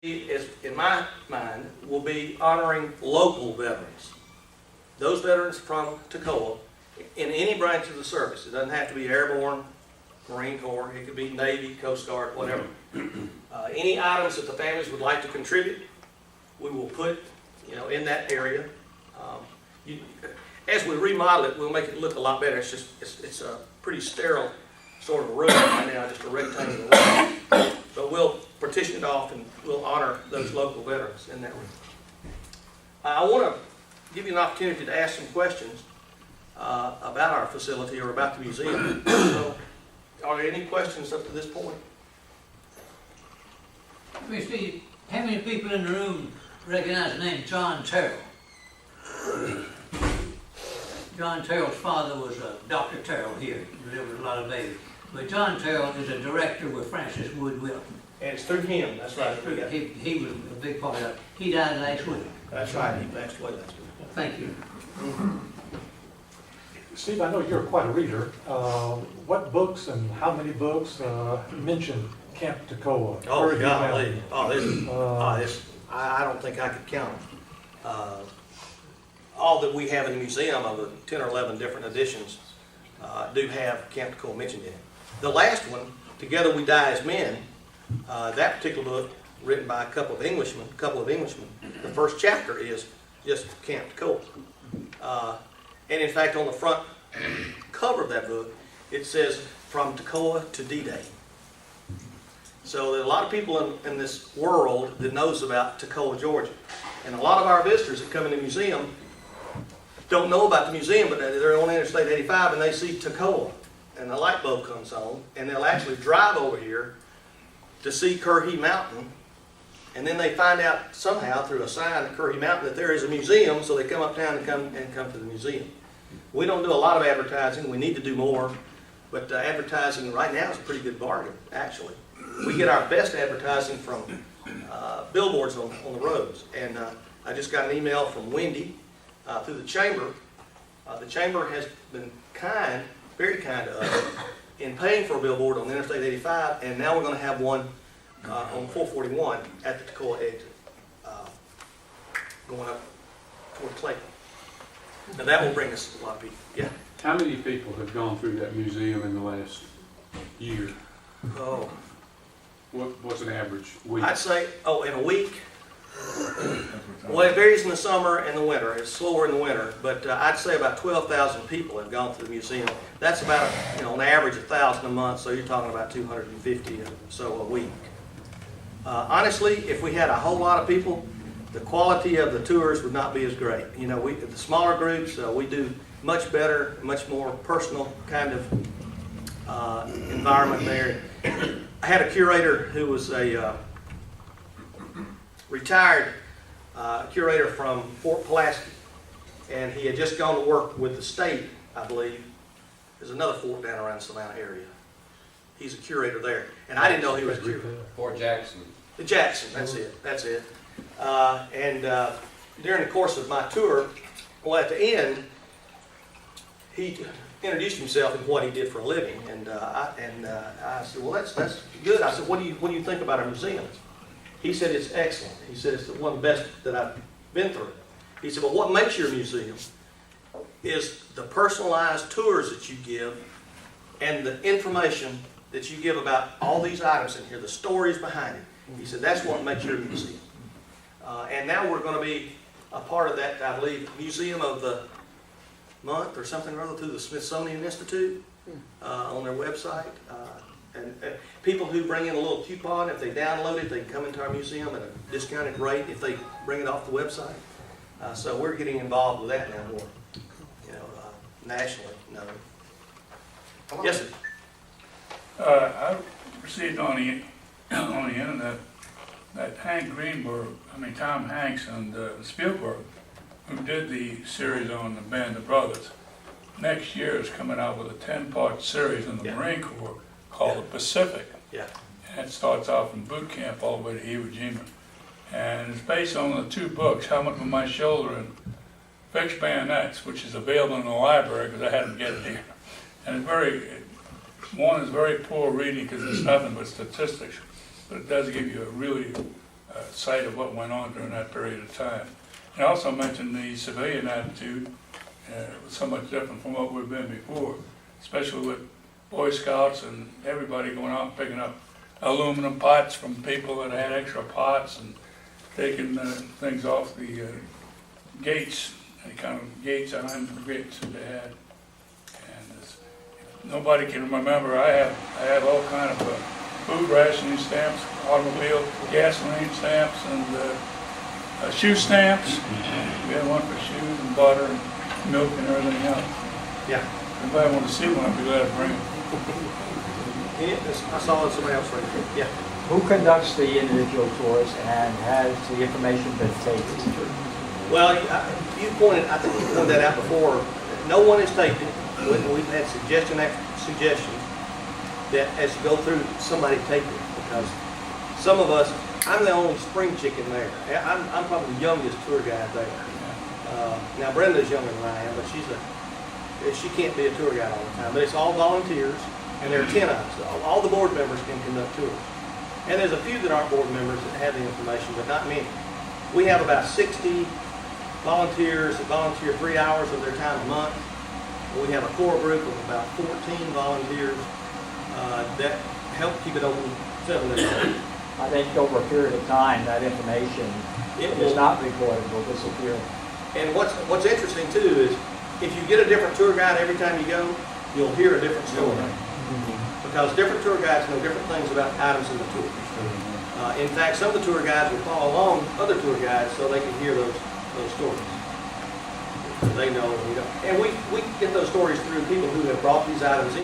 Is, in my mind, will be honoring local veterans. Those veterans from Toccoa in any branch of the service. It doesn't have to be airborne, Marine Corps, it could be Navy, Coast Guard, whatever. Any items that the families would like to contribute, we will put, in that area. As we remodel it, we'll make it look a lot better. It's a pretty sterile sort of room right now, just a rectangular room. But we'll partition it off and we'll honor those local veterans in that room. I want to give you an opportunity to ask some questions about our facility or about the museum. So, are there any questions up to this point? Steve, how many people in the room recognize the name John Terrell? John Terrell's father was Dr. Terrell here. There was a lot of babies. But John Terrell is a director with Francis Wood Wilton. And it's through him, that's right. He was a big part of it. He died last week. That's right, he passed away last week. Thank you. Steve, I know you're quite a reader. What books and how many books mention Camp Toccoa? Oh, golly. I don't think I could count them. All that we have in the museum of the 10 or 11 different editions do have Camp Toccoa mentioned in it. The last one, Together We Die as Men, that particular book, written by a couple of Englishmen, the first chapter is just Camp Toccoa. And in fact, on the front cover of that book, it says, From Toccoa to D-Day. So there are a lot of people in this world that knows about Toccoa, Georgia. And a lot of our visitors that come in the museum don't know about the museum, but they're on Interstate 85 and they see Toccoa. And the light bulb comes on, and they'll actually drive over here to see Currahee Mountain. And then they find out somehow through a sign at Currahee Mountain that there is a museum, so they come uptown and come to the museum. We don't do a lot of advertising. We need to do more. But advertising right now is a pretty good bargain, actually. We get our best advertising from billboards on the roads. And I just got an email from Wendy through the Chamber. The Chamber has been kind, very kind to us in paying for a billboard on Interstate 85, and now we're going to have one on 441 at the Toccoa exit, going up toward Clayton. Now that will bring us a lot of people. Yeah. How many people have gone through that museum in the last year? Oh. What's an average week? I'd say, in a week. Well, it varies in the summer and the winter. It's slower in the winter, but I'd say about 12,000 people have gone through the museum. That's about, on average, 1,000 a month, so you're talking about 250 or so a week. Honestly, if we had a whole lot of people, the quality of the tours would not be as great. The smaller groups, we do much better, much more personal kind of environment there. I had a curator who was a retired curator from Fort Pulaski, and he had just gone to work with the state, I believe. There's another fort down around the Savannah area. He's a curator there, and I didn't know he was a curator. Fort Jackson. Jackson, that's it. And during the course of my tour, well, at the end, he introduced himself and what he did for a living, and I said, well, that's good. I said, what do you think about our museum? He said it's excellent. He said it's one of the best that I've been through. He said, but what makes your museum is the personalized tours that you give and the information that you give about all these items in here, the stories behind it. He said, that's what makes your museum. And now we're going to be a part of that, I believe, Museum of the Month or something or other through the Smithsonian Institute on their website. And people who bring in a little coupon, if they download it, they can come into our museum at a discounted rate if they bring it off the website. So we're getting involved with that now more, nationally. No. Yes, sir. I received on the internet that Tom Hanks and Spielberg, who did the series on the Band of Brothers, next year is coming out with a 10-part series on the Marine Corps called The Pacific. Yeah. And it starts off from boot camp all the way to Iwo Jima. And it's based on the two books, Helmet on My Shoulder and Fixed Bayonets, which is available in the library because I had to get it here. And one is very poor reading because it's nothing but statistics, but it does give you a really sight of what went on during that period of time. And also mentioned the civilian attitude was somewhat different from what we've been before, especially with Boy Scouts and everybody going out and picking up aluminum pots from people that had extra pots and taking things off the gates, any kind of gates, iron gates that they had. And nobody can remember, I have all kind of food rationing stamps, automobile gasoline stamps, and shoe stamps. We had one for shoes and butter and milk and everything else. Yeah. If anybody want to see one, I'd be glad to bring it. I saw somebody else right there. Yeah. Who conducts the individual tours and has the information been taken? Well, you pointed, I think you pointed that out before. No one is taped it. We've had suggestion after suggestion that as you go through, somebody tape it, because some of us, I'm the only spring chicken there. I'm probably the youngest tour guide there. Now Brenda's younger than I am, but she can't be a tour guide all the time. But it's all volunteers, and there are 10 of us. All the board members can conduct tours. And there's a few that aren't board members that have the information, but not many. We have about 60 volunteers that volunteer 3 hours of their time a month. We have a core group of about 14 volunteers that help keep it open 7 days a week. I think over a period of time, that information is not recorded, will disappear. And what's interesting too is if you get a different tour guide every time you go, you'll hear a different story. Because different tour guides know different things about items in the tour. In fact, some of the tour guides will follow along other tour guides so they can hear those stories. They know, we don't. And we get those stories through people who have brought these items in.